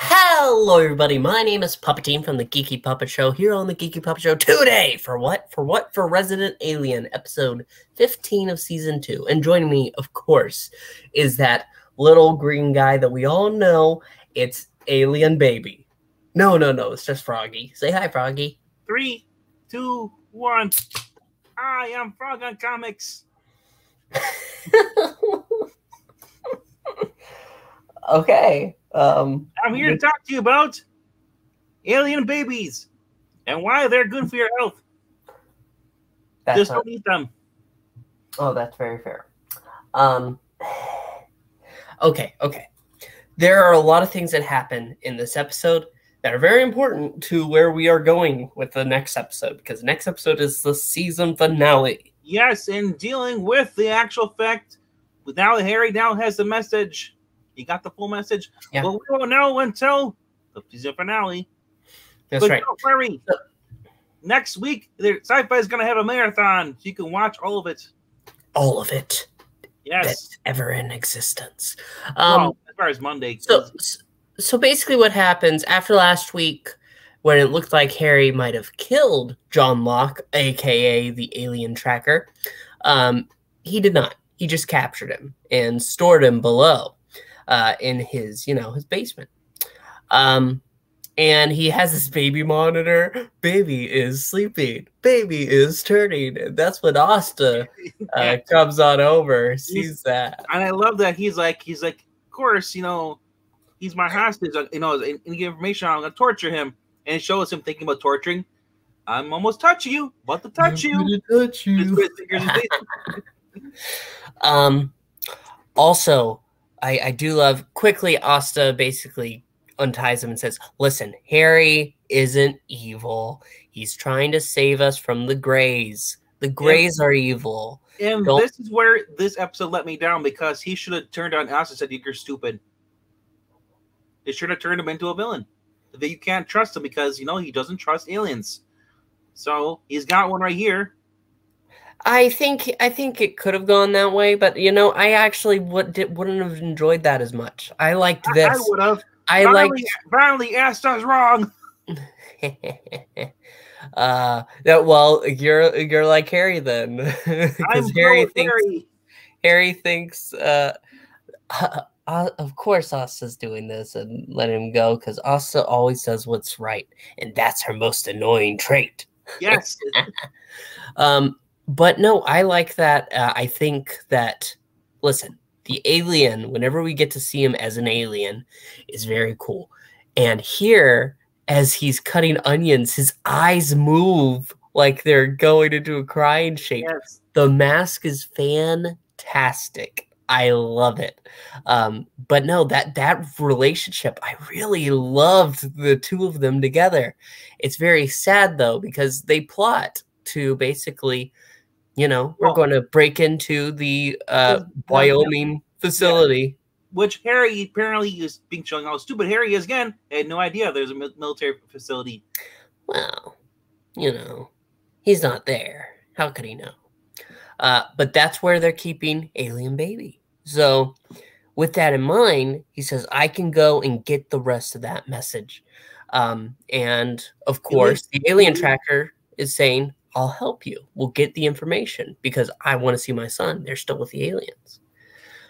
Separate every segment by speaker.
Speaker 1: Hello, everybody. My name is Puppetine from the Geeky Puppet Show here on the Geeky Puppet Show today. For what? For Resident Alien, episode 15 of season 2. And joining me, of course, is that little green guy that we all know. It's Alien Baby. No, it's just Froggy. Say hi, Froggy.
Speaker 2: 3, 2, 1. I am Frog on Comics.
Speaker 1: Okay.
Speaker 2: I'm here to talk to you about alien babies and why they're good for your health. Just don't eat them.
Speaker 1: Oh, that's very fair. Okay. There are a lot of things that happen in this episode that are very important to where we are going with the next episode, because the next episode is the season finale.
Speaker 2: Yes, and dealing with the actual fact, now Harry now has the message. He got the full message. Yeah. But we won't know until the season finale.
Speaker 1: That's right.
Speaker 2: Don't worry. Next week, Syfy is going to have a marathon, so you can watch all of it.
Speaker 1: All of it.
Speaker 2: Yes.
Speaker 1: That's ever in existence.
Speaker 2: Well, as far as Monday.
Speaker 1: So basically what happens after last week, when it looked like Harry might have killed John Locke, a.k.a. the alien tracker, he did not. He just captured him and stored him below. In his, his basement. And he has this baby monitor. Baby is sleeping. Baby is turning. And that's when Asta comes on over, sees that.
Speaker 2: And I love that he's like, of course, he's my hostage. Any information, I'm going to torture him. And it shows him thinking about torturing. I'm almost touching you. About to touch you.
Speaker 1: Touch you. Also, I do love, quickly, Asta basically unties him and says, listen, Harry isn't evil. He's trying to save us from the Greys. The Greys are evil.
Speaker 2: And this is where this episode let me down, because he should have turned on Asta and said, you're stupid. They should have turned him into a villain. That you can't trust him because, he doesn't trust aliens. So he's got one right here.
Speaker 1: I think it could have gone that way, but I actually wouldn't have enjoyed that as much. I liked this.
Speaker 2: I would have. Finally, Asta's wrong.
Speaker 1: Well, you're like Harry then, because Harry thinks. Of course, Asta's doing this and let him go, because Asta always does what's right, and that's her most annoying trait.
Speaker 2: Yes.
Speaker 1: But no, I like that. I think that, listen, the alien, whenever we get to see him as an alien, is very cool. And here, as he's cutting onions, his eyes move like they're going into a crying shape.
Speaker 2: Yes.
Speaker 1: The mask is fantastic. I love it. But no, that relationship, I really loved the two of them together. It's very sad, though, because they plot to basically... we're going to break into the Wyoming facility.
Speaker 2: Which Harry apparently is being shown how stupid Harry is again. I had no idea there's a military facility.
Speaker 1: Well, he's not there. How could he know? But that's where they're keeping Alien Baby. So with that in mind, he says, I can go and get the rest of that message. And of course, the alien tracker is saying, I'll help you. We'll get the information because I want to see my son. They're still with the aliens.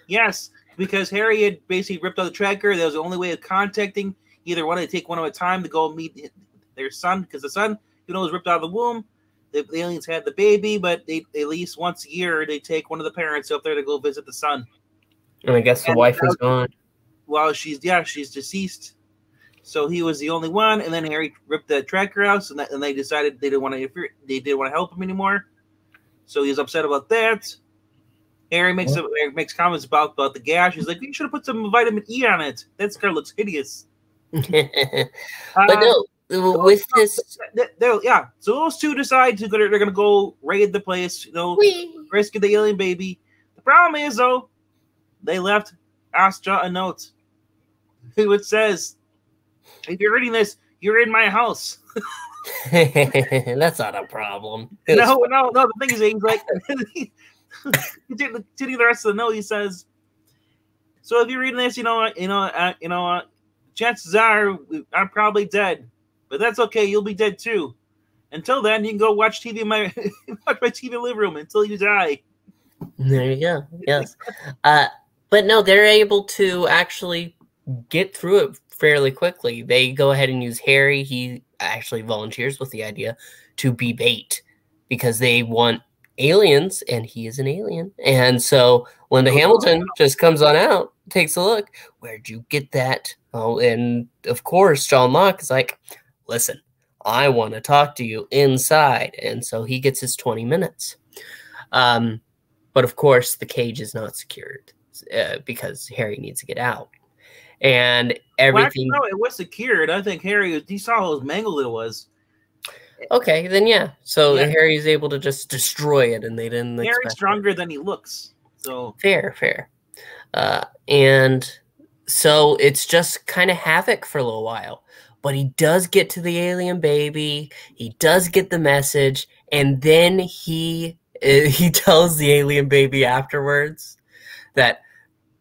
Speaker 2: Yes, because Harry had basically ripped out the tracker. That was the only way of contacting. Either one, they take one at a time to go meet their son, because the son, was ripped out of the womb. The aliens had the baby, but at least once a year, they take one of the parents up there to go visit the son.
Speaker 1: And I guess the wife is gone.
Speaker 2: Well, she's deceased. So he was the only one, and then Harry ripped the tracker out, and they decided they didn't want to help him anymore. So he's upset about that. Harry makes comments about the gash. He's like, you should have put some vitamin E on it. That scar looks hideous.
Speaker 1: But no, with this,
Speaker 2: so those two decide they're going to go raid the place. Rescue the alien baby. The problem is, though, they left Asta a note, which says, if you're reading this, you're in my house.
Speaker 1: That's not a problem.
Speaker 2: No. The thing is, he's like, continuing the rest of the note, he says, so if you're reading this, chances are I'm probably dead. But that's okay. You'll be dead too. Until then, you can go watch TV in my watch my TV living room until you die.
Speaker 1: There you go. Yes. But no, they're able to actually get through it fairly quickly. They go ahead and use Harry. He actually volunteers with the idea to be bait because they want aliens, and he is an alien. And so Linda Hamilton just comes on out, takes a look. Where'd you get that? Oh, and of course, John Locke is like, listen, I want to talk to you inside. And so he gets his 20 minutes. But of course, the cage is not secured because Harry needs to get out. And everything.
Speaker 2: Well, no, it was secured. I think Harry, he saw how mangled it was.
Speaker 1: Okay, then yeah. So yeah. Harry's able to just destroy it, and they didn't.
Speaker 2: Harry's stronger than he looks. So
Speaker 1: fair. And so it's just kind of havoc for a little while. But he does get to the alien baby. He does get the message, and then he tells the alien baby afterwards that,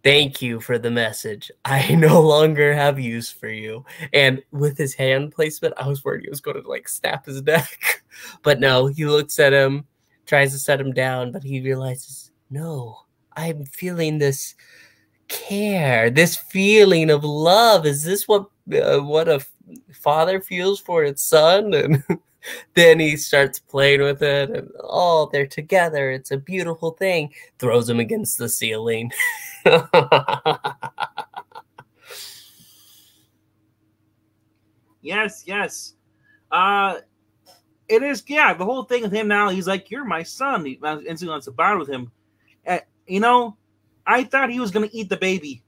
Speaker 1: thank you for the message. I no longer have use for you. And with his hand placement, I was worried he was going to like snap his neck. But no, he looks at him, tries to set him down, but he realizes, no, I'm feeling this care, this feeling of love. Is this what a father feels for its son? And then he starts playing with it, and they're together. It's a beautiful thing. Throws him against the ceiling.
Speaker 2: Yes. It is, the whole thing with him now, he's like, you're my son. He instantly wants to bond with him. I thought he was going to eat the baby.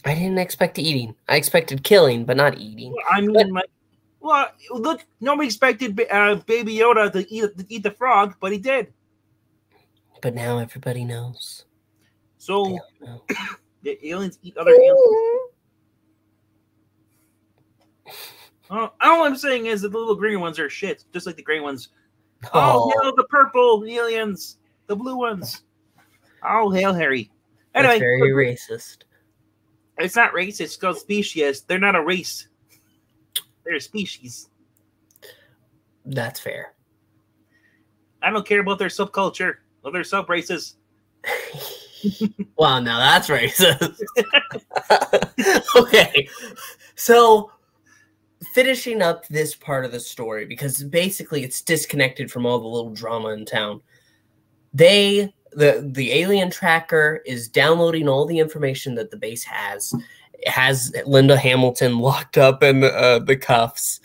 Speaker 1: I didn't expect eating. I expected killing, but not eating.
Speaker 2: Well, look, nobody expected Baby Yoda to eat the frog, but he did.
Speaker 1: But now everybody knows.
Speaker 2: So, the aliens eat other aliens. All I'm saying is that the little green ones are shit, just like the gray ones. Oh, hail the purple aliens, the blue ones. Oh, hail Harry. Anyway,
Speaker 1: that's very racist.
Speaker 2: It's not racist. It's called species. They're not a race. They're a species.
Speaker 1: That's fair.
Speaker 2: I don't care about their subculture or their sub-races.
Speaker 1: Well, now that's racist. Okay. So, finishing up this part of the story, because basically it's disconnected from all the little drama in town. The alien tracker is downloading all the information that the base has. It has Linda Hamilton locked up in the cuffs,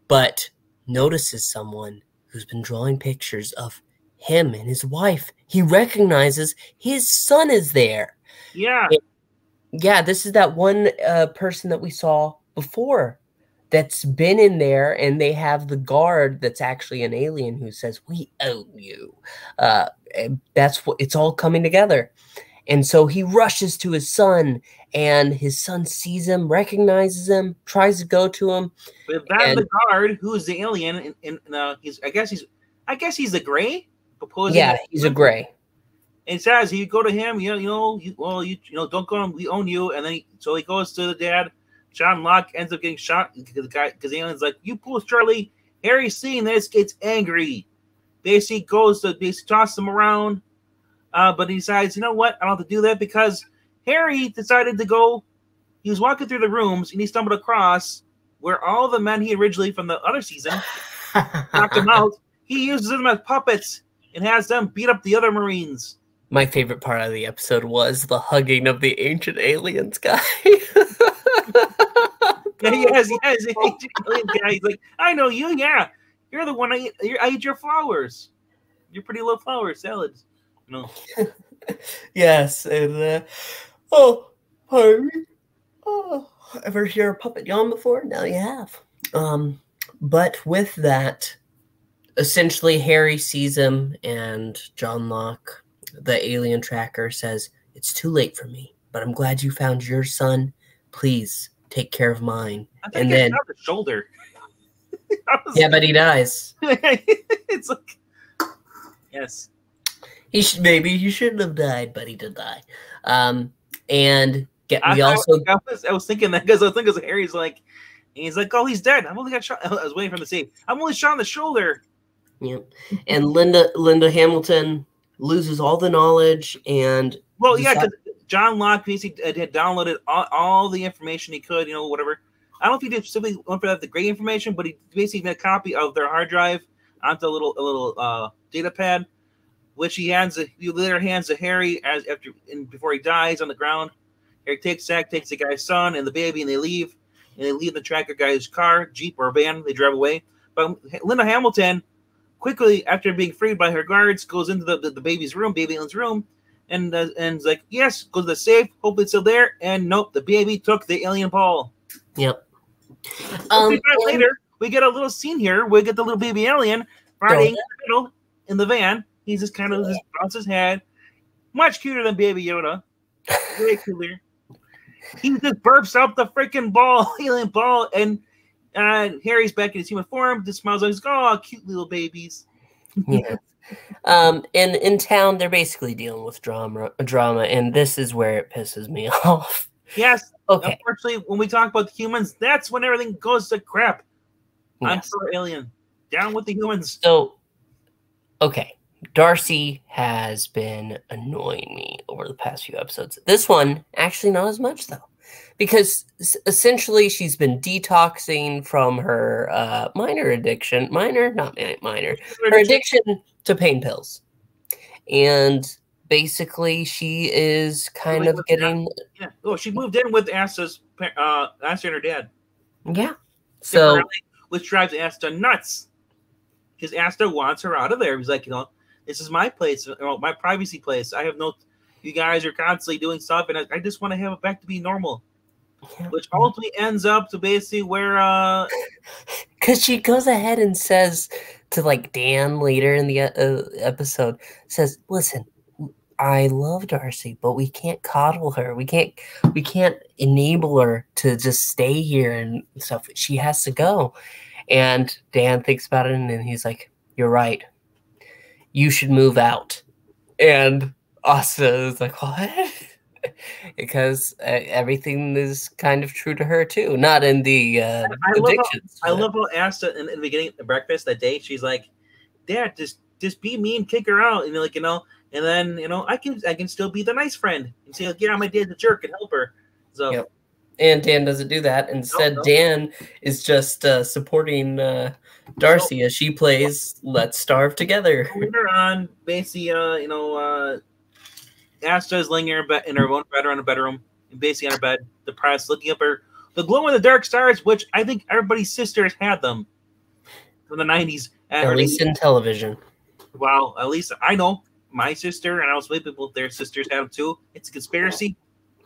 Speaker 1: but notices someone who's been drawing pictures of him and his wife. He recognizes his son is there.
Speaker 2: Yeah.
Speaker 1: Yeah, this is that one person that we saw before that's been in there, and they have the guard that's actually an alien who says, we owe you. That's what it's all coming together. And so he rushes to his son, and his son sees him, recognizes him, tries to go to him.
Speaker 2: But that's the guard who's the alien, and I guess he's the gray.
Speaker 1: Yeah, he's a gray.
Speaker 2: And it says you go to him, don't go to him, we own you. And then so he goes to the dad. John Locke ends up getting shot because the alien's like, you pull Charlie. Harry's seeing this, gets angry. Basically tosses him around. But he decides, you know what? I don't have to do that because Harry decided to go. He was walking through the rooms and he stumbled across where all the men he originally from the other season knocked him out. He uses them as puppets and has them beat up the other Marines.
Speaker 1: My favorite part of the episode was the hugging of the ancient aliens guy.
Speaker 2: Yes, the ancient alien guy. He's like, I know you. Yeah, you're the one I eat your flowers. Your pretty little flower salads. No.
Speaker 1: Yes, and pardon me. Oh, ever hear a puppet yawn before? Now you have. But with that, essentially Harry sees him, and John Locke, the alien tracker, says, it's too late for me, but I'm glad you found your son. Please take care of mine.
Speaker 2: And then the shoulder.
Speaker 1: Yeah, but he dies.
Speaker 2: It's like, yes.
Speaker 1: Maybe he shouldn't have died, but he did die. And we also
Speaker 2: I was thinking that because I was thinking Harry's like, he's like, oh, he's dead. I've only got shot. I was waiting for him to say, I'm only shot in the shoulder.
Speaker 1: Yep. And Linda Hamilton loses all the knowledge and
Speaker 2: well, yeah, because John Locke basically had downloaded all the information he could, whatever. I don't know if he did specifically went for that the great information, but he basically made a copy of their hard drive onto a little data pad, which he later hands to Harry before he dies on the ground. Harry takes the guy's son and the baby, and they leave. And they leave the tracker guy's car, Jeep, or van. They drive away. But Linda Hamilton quickly, after being freed by her guards, goes into the baby alien's room, and is like, yes, goes to the safe. Hopefully it's still there. And nope, the baby took the alien ball.
Speaker 1: Yep.
Speaker 2: Later, we get a little scene here. We get the little baby alien riding in the van. He's just kind of just bounces his head. Much cuter than Baby Yoda. Way cooler. He just burps out the freaking alien ball, and Harry's back in his human form. Just smiles like, oh, cute little babies.
Speaker 1: Yeah. And in town, they're basically dealing with drama, and this is where it pisses me off.
Speaker 2: Yes.
Speaker 1: Okay.
Speaker 2: Unfortunately, when we talk about the humans, that's when everything goes to crap. Yes. I'm for alien. Down with the humans.
Speaker 1: So, okay. Darcy has been annoying me over the past few episodes. This one, actually not as much, though. Because essentially she's been detoxing from her her addiction to pain pills. And basically she is kind of getting...
Speaker 2: Yeah. Oh, she moved in with Asta's Asta and her dad.
Speaker 1: Yeah. So,
Speaker 2: which drives Asta nuts. Because Asta wants her out of there. He's like, this is my place, my privacy place. I have you guys are constantly doing stuff, and I just want to have it back to be normal. Yeah. Which ultimately ends up to basically where...
Speaker 1: Because she goes ahead and says to, like, Dan later in the episode, says, listen, I love Darcy, but we can't coddle her. We can't enable her to just stay here and stuff. She has to go. And Dan thinks about it, and then he's like, you're right. You should move out. And Asta is like, what? Because everything is kind of true to her, too. Not in the addictions.
Speaker 2: I love how Asta in the beginning of breakfast that day, she's like, Dad, just be mean, kick her out. And and then, I can still be the nice friend. And say, yeah, my dad's a jerk, and help her. So.
Speaker 1: Yep. And Dan doesn't do that. Instead, Dan is just supporting Darcy as she plays Let's Starve Together.
Speaker 2: Later on, basically, Asta is laying in her own bed around her bedroom, basically on her bed, depressed, looking up the glow-in-the-dark stars, which I think everybody's sisters had them from the 90s.
Speaker 1: At least in television.
Speaker 2: Well, at least I know my sister, and I was with people, their sisters had them too. It's a conspiracy.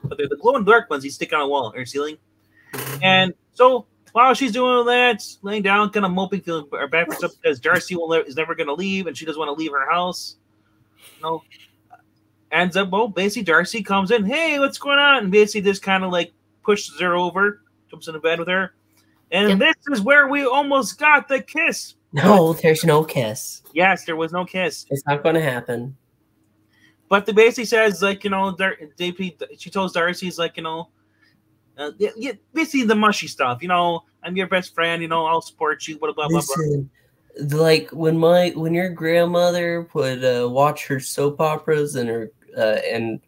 Speaker 2: But they're the glow-in-the-dark ones you stick on a wall or ceiling. And so while she's doing all that, laying down, kind of moping, feeling bad for herself because Darcy is never going to leave, and she doesn't want to leave her house. Ends up, basically Darcy comes in, hey, what's going on? And basically just kind of like pushes her over, jumps into bed with her. And this is where we almost got the kiss.
Speaker 1: No, there's no kiss.
Speaker 2: Yes, there was no kiss.
Speaker 1: It's not going to happen.
Speaker 2: But the basically says, like, she tells Darcy, like, basically the mushy stuff. I'm your best friend. I'll support you. Blah blah blah blah.
Speaker 1: Like when your grandmother would watch her soap operas, and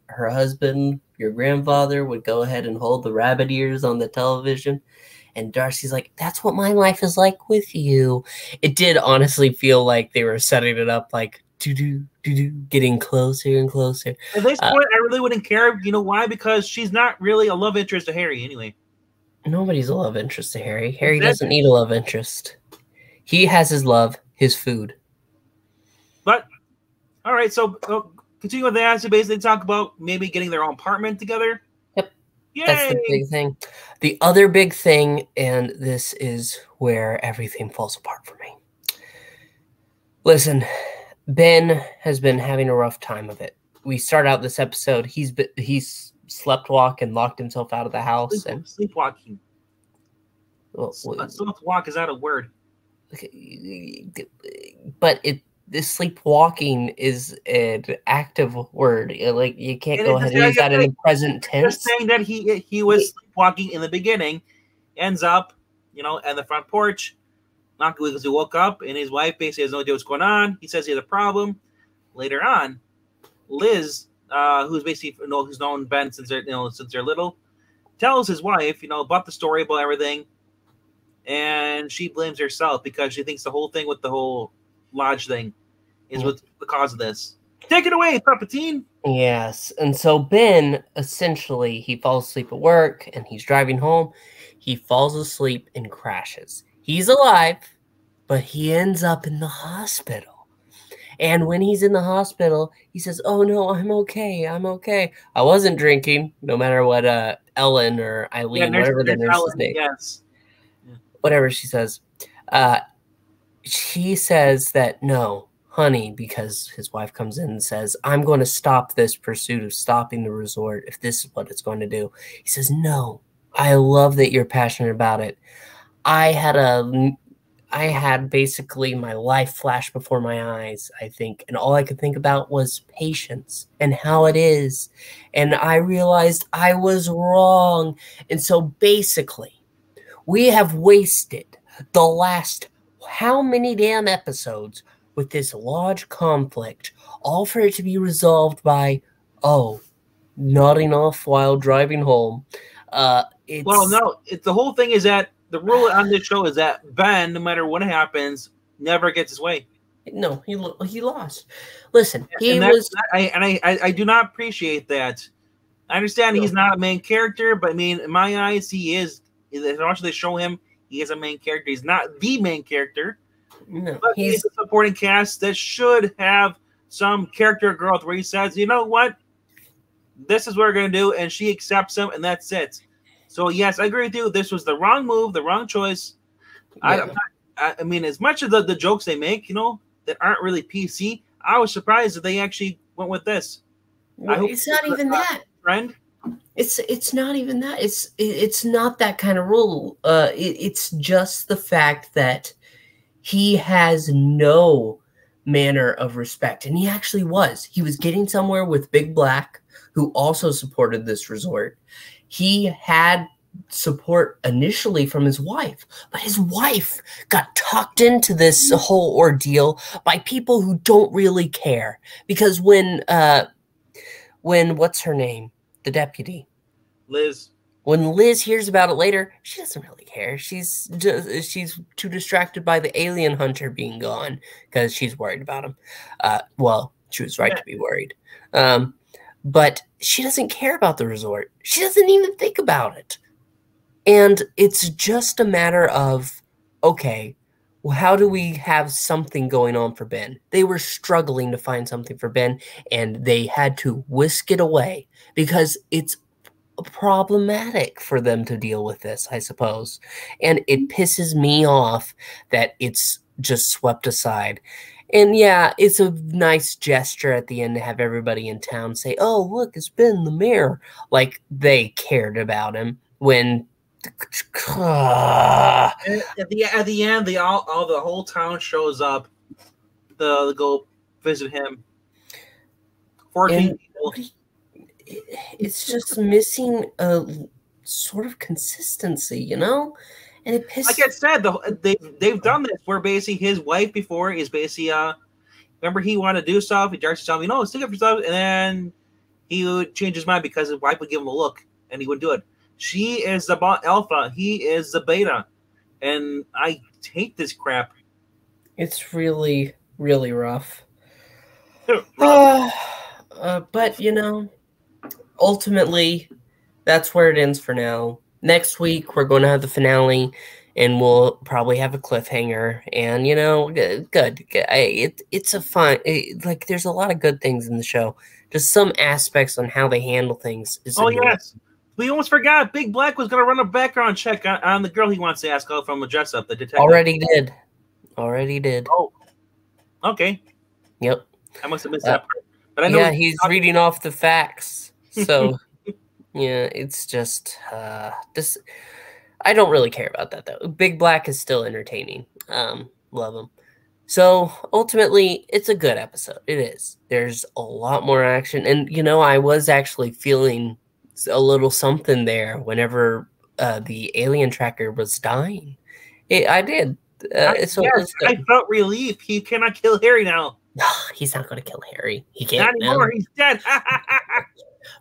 Speaker 1: her husband, your grandfather, would go ahead and hold the rabbit ears on the television. And Darcy's like, that's what my life is like with you. It did honestly feel like they were setting it up like, getting closer and closer.
Speaker 2: At this point, I really wouldn't care. You know why? Because she's not really a love interest to Harry anyway.
Speaker 1: Nobody's a love interest to Harry. Harry doesn't need a love interest. He has his love, his food.
Speaker 2: But, all right, so continue with that. So basically talk about maybe getting their own apartment together.
Speaker 1: Yep. Yay! That's the big thing. The other big thing, and this is where everything falls apart for me. Listen, Ben has been having a rough time of it. We start out this episode. He's slept walk and locked himself out of the house.
Speaker 2: Sleepwalking.
Speaker 1: Well,
Speaker 2: sleepwalk is not a word.
Speaker 1: But this sleepwalking is an active word. Like, you can't
Speaker 2: And
Speaker 1: go
Speaker 2: it's
Speaker 1: ahead
Speaker 2: just,
Speaker 1: and use that in the present
Speaker 2: just
Speaker 1: tense.
Speaker 2: saying that he was sleepwalking in the beginning, ends up, at the front porch, not because he woke up, and his wife basically has no idea what's going on. He says he has a problem. Later on, Liz, who's basically who's known Ben since they're little, tells his wife, about the story, about everything, and she blames herself because she thinks the whole thing with the whole lodge thing is what the cause of this. Take it away, Palpatine.
Speaker 1: Yes, and so Ben, essentially, he falls asleep at work, and he's driving home. He falls asleep and crashes. He's alive, but he ends up in the hospital. And when he's in the hospital, he says, "Oh no, I'm okay. I'm okay. I wasn't drinking." No matter what Ellen or Eileen, whatever the nurse's name,
Speaker 2: yes,
Speaker 1: whatever she says, she says that no, honey, because his wife comes in and says, "I'm going to stop this pursuit of stopping the resort if this is what it's going to do." He says, "No, I love that you're passionate about it. I had basically my life flash before my eyes, I think, and all I could think about was patience and how it is. And I realized I was wrong. And so basically, we have wasted the last how many damn episodes with this large conflict, all for it to be resolved by, nodding off while driving home.
Speaker 2: Well, no, the whole thing is that the rule on this show is that Ben, no matter what happens, never gets his way.
Speaker 1: No, he lost. Listen,
Speaker 2: I do not appreciate that. I understand he's not a main character, but I mean, in my eyes, he is. As much as they show him, he is a main character. He's not the main character, but he's a supporting cast that should have some character growth where he says, "You know what? This is what we're going to do," and she accepts him, and that's it. So yes, I agree with you. This was the wrong move, the wrong choice. Yeah. I mean, as much of the jokes they make, that aren't really PC, I was surprised that they actually went with this.
Speaker 1: It's not even that.
Speaker 2: Friend.
Speaker 1: It's not even that. It's not that kind of rule. It's just the fact that he has no manner of respect, and he actually was. He was getting somewhere with Big Black, who also supported this resort. He had support initially from his wife, but his wife got tucked into this whole ordeal by people who don't really care. Because when what's her name? The deputy.
Speaker 2: Liz.
Speaker 1: When Liz hears about it later, she doesn't really care. She's too distracted by the alien hunter being gone because she's worried about him. Well, she was right to be worried. But she doesn't care about the resort. She doesn't even think about it. And it's just a matter of, okay, well, how do we have something going on for Ben? They were struggling to find something for Ben, and they had to whisk it away because it's problematic for them to deal with this, I suppose. And it pisses me off that it's just swept aside. And yeah, it's a nice gesture at the end to have everybody in town say, "Oh, look, it's Ben the mayor." Like they cared about him when
Speaker 2: at the end, the whole town shows up to go visit him. 14 people.
Speaker 1: It's just missing a sort of consistency, and it pisses.
Speaker 2: Like I said, they've done this where basically his wife before is basically remember he wanted to do stuff, he starts to tell me, "No, stick up for stuff," and then he would change his mind because his wife would give him a look and he would do it. She is the alpha, he is the beta, and I hate this crap.
Speaker 1: It's really, really rough. But ultimately, that's where it ends for now. Next week, we're going to have the finale, and we'll probably have a cliffhanger. And, good. It's a fun, there's a lot of good things in the show. Just some aspects on how they handle things.
Speaker 2: Yes. We almost forgot. Big Black was going to run a background check on the girl he wants to ask out from the dress up, the detective.
Speaker 1: Already did.
Speaker 2: Oh. Okay.
Speaker 1: Yep.
Speaker 2: I must have missed that part. But I know
Speaker 1: he's reading off the facts. So, yeah, it's just this. I don't really care about that though. Big Black is still entertaining. Love him, So ultimately, it's a good episode. It is. There's a lot more action, and I was actually feeling a little something there whenever the alien tracker was dying. I did. So
Speaker 2: Yes,
Speaker 1: it's
Speaker 2: I
Speaker 1: good.
Speaker 2: felt relief. He cannot kill Harry now.
Speaker 1: He's not going to kill Harry. He
Speaker 2: Not
Speaker 1: can't
Speaker 2: anymore.
Speaker 1: now.
Speaker 2: He's dead.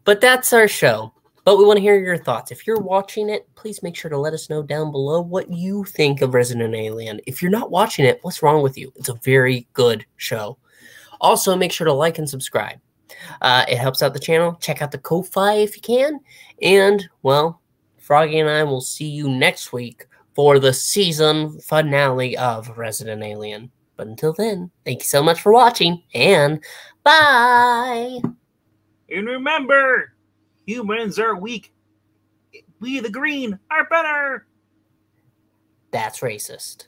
Speaker 1: But that's our show. But we want to hear your thoughts. If you're watching it, please make sure to let us know down below what you think of Resident Alien. If you're not watching it, what's wrong with you? It's a very good show. Also, make sure to like and subscribe. It helps out the channel. Check out the Ko-Fi if you can. And, well, Froggy and I will see you next week for the season finale of Resident Alien. But until then, thank you so much for watching, and bye!
Speaker 2: And remember, humans are weak. We, the green, are better.
Speaker 1: That's racist.